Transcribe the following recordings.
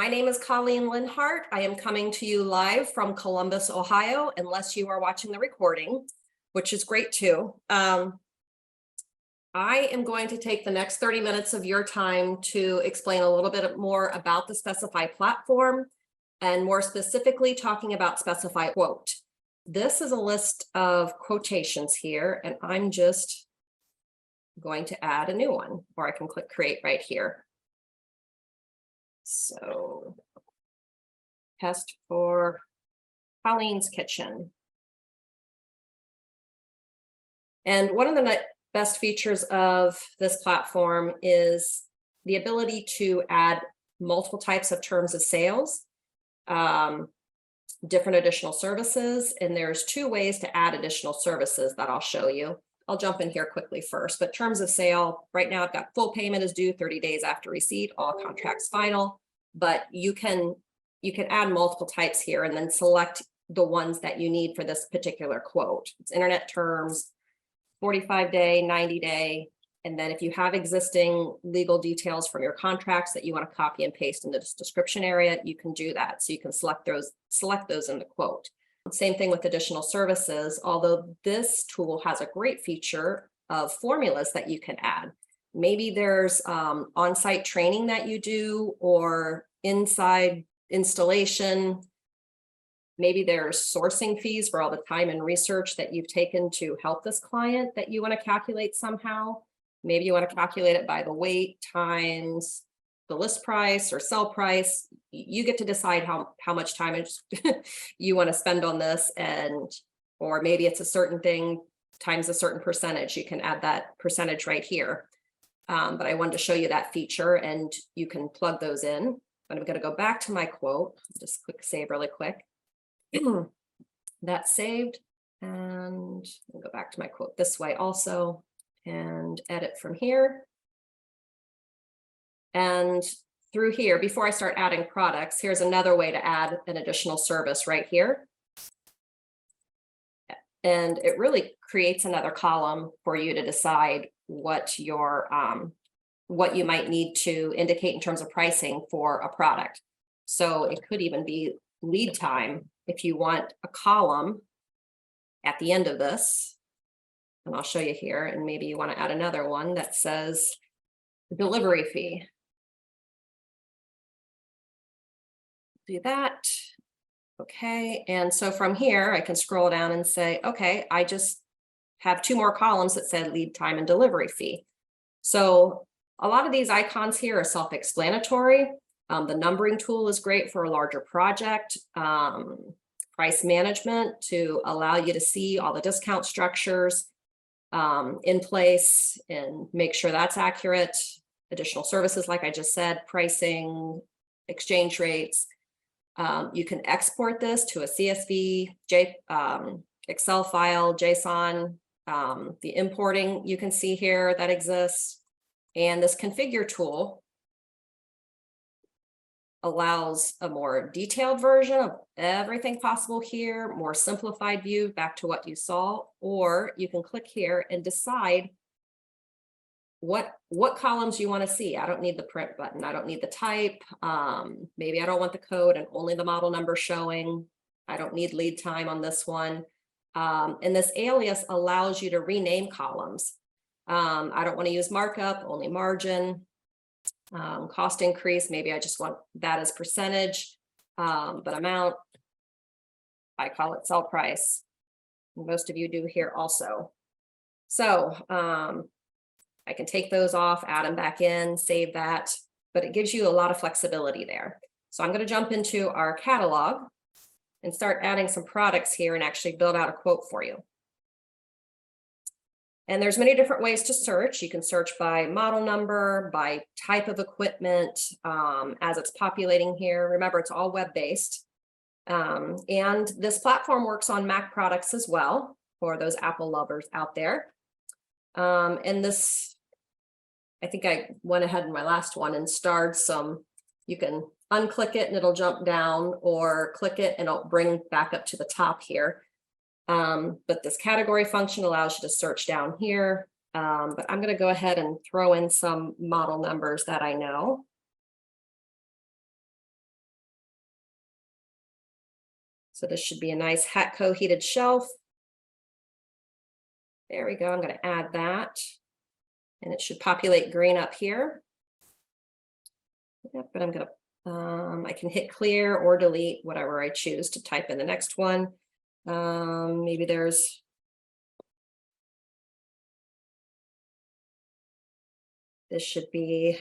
My name is Colleen Linhart. I am coming to you live from Columbus, Ohio, unless you are watching the recording, which is great too. I am going to take the next 30 minutes of your time to explain a little bit more about the Specifi platform, and more specifically talking about Specifi Quote. This is a list of quotations here, and I'm just going to add a new one, or I can click create right here. So, test for Colleen's Kitchen. And one of the best features of this platform is the ability to add multiple types of terms of sales, different additional services, and there's two ways to add additional services that I'll show you. I'll jump in here quickly first, but terms of sale, right now I've got full payment is due 30 days after receipt, all contracts final, but you can add multiple types here and then select the ones that you need for this particular quote. It's internet terms, 45-day, 90-day, and then if you have existing legal details from your contracts that you want to copy and paste in this description area, you can do that. So you can select those in the quote. Same thing with additional services, although this tool has a great feature of formulas that you can add. Maybe there's on-site training that you do or inside installation. Maybe there's sourcing fees for all the time and research that you've taken to help this client that you want to calculate somehow. Maybe you want to calculate it by the weight times the list price or sell price. You get to decide how much time you want to spend on this, or maybe it's a certain thing times a certain percentage. You can add that percentage right here. But I wanted to show you that feature, and you can plug those in. But I'm going to go back to my quote. Just click save really quick. That's saved, and I'll go back to my quote this way also and edit from here. And through here, before I start adding products, here's another way to add an additional service right here. And it really creates another column for you to decide what you might need to indicate in terms of pricing for a product. So it could even be lead time if you want a column at the end of this. And I'll show you here, and maybe you want to add another one that says delivery fee. Do that. Okay, and so from here I can scroll down and say, okay, I just have two more columns that said lead time and delivery fee. So a lot of these icons here are self-explanatory. The numbering tool is great for a larger project. Price management to allow you to see all the discount structures in place and make sure that's accurate. Additional services, like I just said, pricing, exchange rates. You can export this to a CSV, Excel file, JSON. The importing you can see here that exists. And this configure tool allows a more detailed version of everything possible here, more simplified view back to what you saw, or you can click here and decide what columns you want to see. I don't need the print button. I don't need the type. Maybe I don't want the code and only the model number showing. I don't need lead time on this one. And this alias allows you to rename columns. I don't want to use markup, only margin. Cost increase, maybe I just want that as percentage, but amount, I call it sell price. Most of you do here also. So I can take those off, add them back in, save that, but it gives you a lot of flexibility there. So I'm going to jump into our catalog and start adding some products here and actually build out a quote for you. And there's many different ways to search. You can search by model number, by type of equipment, as it's populating here. Remember, it's all web-based. And this platform works on Mac products as well for those Apple lovers out there. And this, I think I went ahead in my last one and starred some, you can unclick it and it'll jump down, or click it and it'll bring back up to the top here. But this category function allows you to search down here. But I'm going to go ahead and throw in some model numbers that I know. So this should be a nice Hatco heated shelf. There we go. I'm going to add that. And it should populate green up here. Yep, but I'm going to, I can hit clear or delete, whatever I choose to type in the next one. Maybe there's, this should be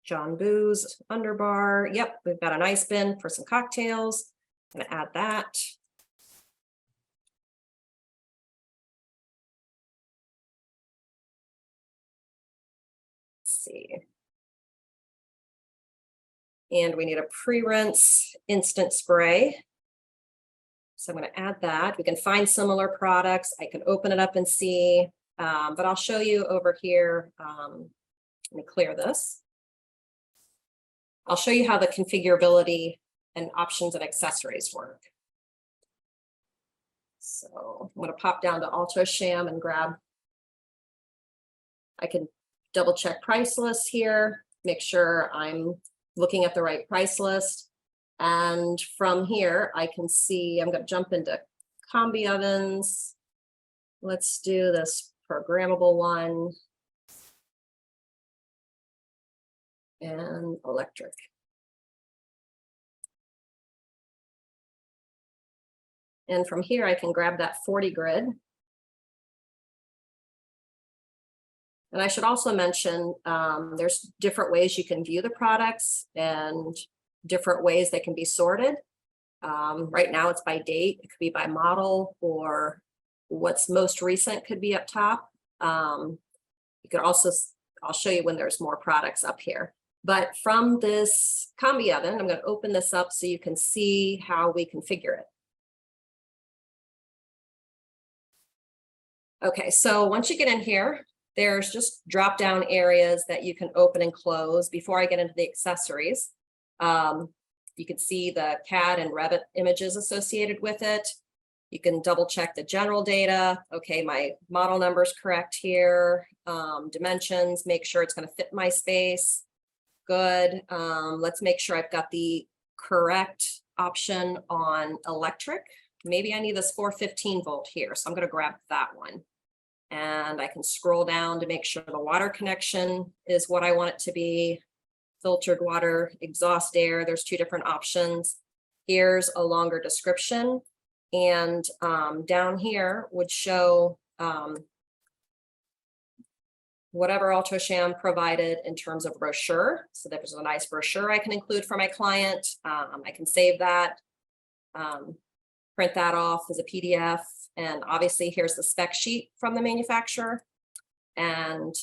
John Boo's underbar. Yep, we've got an ice bin for some cocktails. I'm going to add that. Let's see. And we need a pre-rinse instant spray. So I'm going to add that. We can find similar products. I can open it up and see, but I'll show you over here. Let me clear this. I'll show you how the configurability and options and accessories work. So I'm going to pop down to Alto Sham and grab, I can double check price list here, make sure I'm looking at the right price list. And from here, I can see, I'm going to jump into combi ovens. Let's do this programmable one. And electric. And from here, I can grab that 40 grid. And I should also mention, there's different ways you can view the products and different ways they can be sorted. Right now it's by date, it could be by model, or what's most recent could be up top. You could also, I'll show you when there's more products up here. But from this combi oven, I'm going to open this up so you can see how we configure it. Okay, so once you get in here, there's just drop down areas that you can open and close. Before I get into the accessories, you can see the CAD and Revit images associated with it. You can double check the general data. Okay, my model number is correct here. Dimensions, make sure it's going to fit my space. Good. Let's make sure I've got the correct option on electric. Maybe I need this 415 volt here, so I'm going to grab that one. And I can scroll down to make sure the water connection is what I want it to be. Filtered water, exhaust air, there's two different options. Here's a longer description. And down here would show whatever Alto Sham provided in terms of brochure. So there's a nice brochure I can include for my client. I can save that, print that off as a PDF. And obviously here's the spec sheet from the manufacturer. And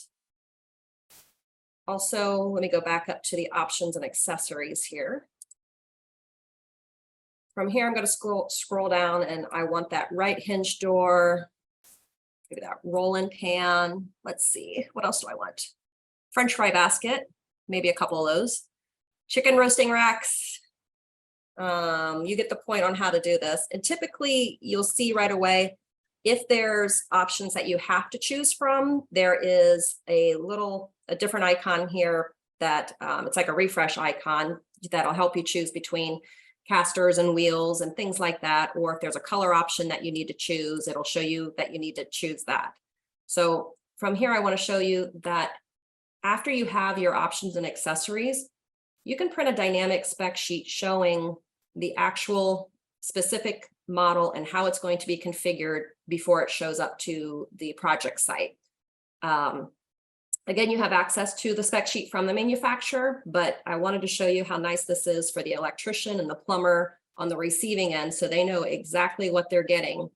also, let me go back up to the options and accessories here. From here, I'm going to scroll down, and I want that right hinge door, maybe that roll-in pan. Let's see, what else do I want? French fry basket, maybe a couple of those. Chicken roasting racks. You get the point on how to do this. And typically, you'll see right away, if there's options that you have to choose from, there is a different icon here that it's like a refresh icon that'll help you choose between casters and wheels and things like that. Or if there's a color option that you need to choose, it'll show you that you need to choose that. So from here, I want to show you that after you have your options and accessories, you can print a dynamic spec sheet showing the actual specific model and how it's going to be configured before it shows up to the project site. Again, you have access to the spec sheet from the manufacturer, but I wanted to show you how nice this is for the electrician and the plumber on the receiving end, so they know exactly what they're getting.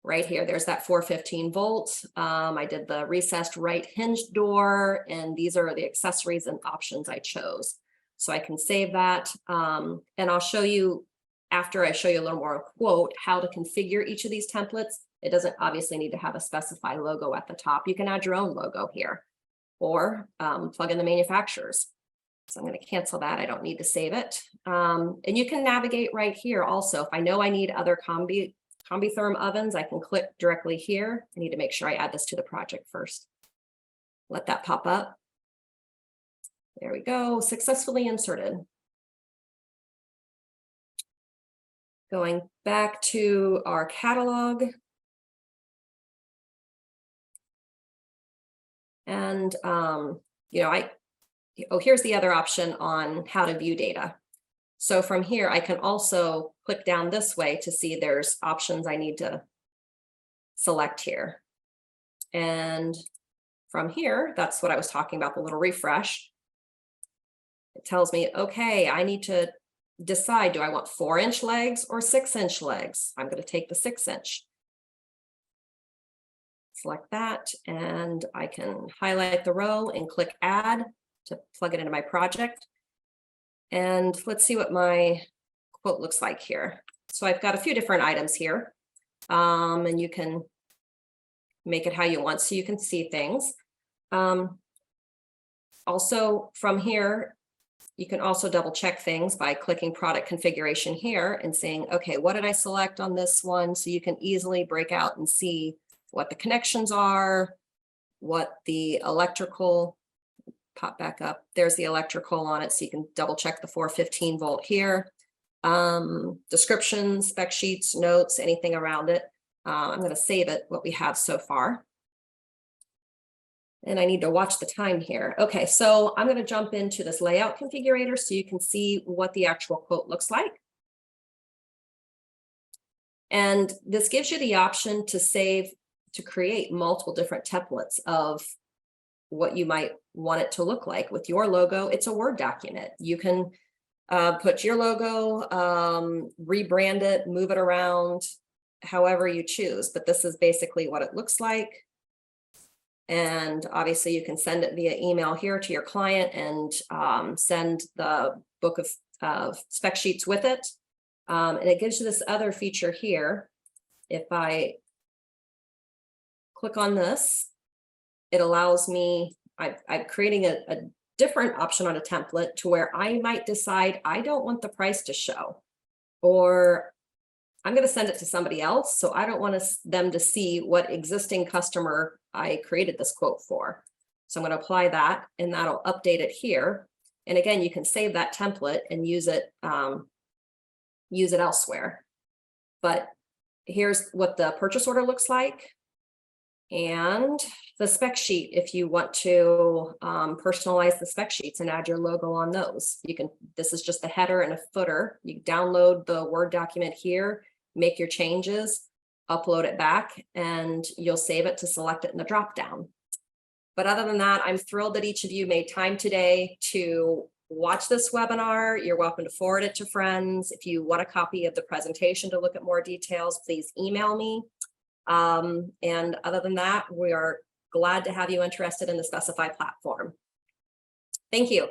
Right here, there's that 415 volts. I did the recessed right hinge door, and these are the accessories and options I chose. So I can save that, and I'll show you, after I show you a little more quote, how to configure each of these templates. It doesn't obviously need to have a Specifi logo at the top. You can add your own logo here, or plug in the manufacturer's. So I'm going to cancel that. I don't need to save it. And you can navigate right here also. If I know I need other combi-therm ovens, I can click directly here. I need to make sure I add this to the project first. Let that pop up. There we go, successfully inserted. Going back to our catalog. And, you know, here's the other option on how to view data. So from here, I can also click down this way to see there's options I need to select here. And from here, that's what I was talking about, the little refresh. It tells me, okay, I need to decide, do I want 4-inch legs or 6-inch legs? I'm going to take the 6-inch. Select that, and I can highlight the row and click add to plug it into my project. And let's see what my quote looks like here. So I've got a few different items here, and you can make it how you want so you can see things. Also from here, you can also double check things by clicking product configuration here and saying, okay, what did I select on this one? So you can easily break out and see what the connections are, what the electrical, pop back up, there's the electrical on it, so you can double check the 415 volt here. Descriptions, spec sheets, notes, anything around it. I'm going to save it, what we have so far. And I need to watch the time here. Okay, so I'm going to jump into this layout configurator so you can see what the actual quote looks like. And this gives you the option to save, to create multiple different templates of what you might want it to look like. With your logo, it's a Word document. You can put your logo, rebrand it, move it around, however you choose. But this is basically what it looks like. And obviously you can send it via email here to your client and send the book of spec sheets with it. And it gives you this other feature here. If I click on this, it allows me, I'm creating a different option on a template to where I might decide I don't want the price to show, or I'm going to send it to somebody else. So I don't want them to see what existing customer I created this quote for. So I'm going to apply that, and that'll update it here. And again, you can save that template and use it elsewhere. But here's what the purchase order looks like. And the spec sheet, if you want to personalize the spec sheets and add your logo on those, you can. This is just a header and a footer. You download the Word document here, make your changes, upload it back, and you'll save it to select it in the drop down. But other than that, I'm thrilled that each of you made time today to watch this webinar. You're welcome to forward it to friends. If you want a copy of the presentation to look at more details, please email me. And other than that, we are glad to have you interested in the Specifi platform. Thank you.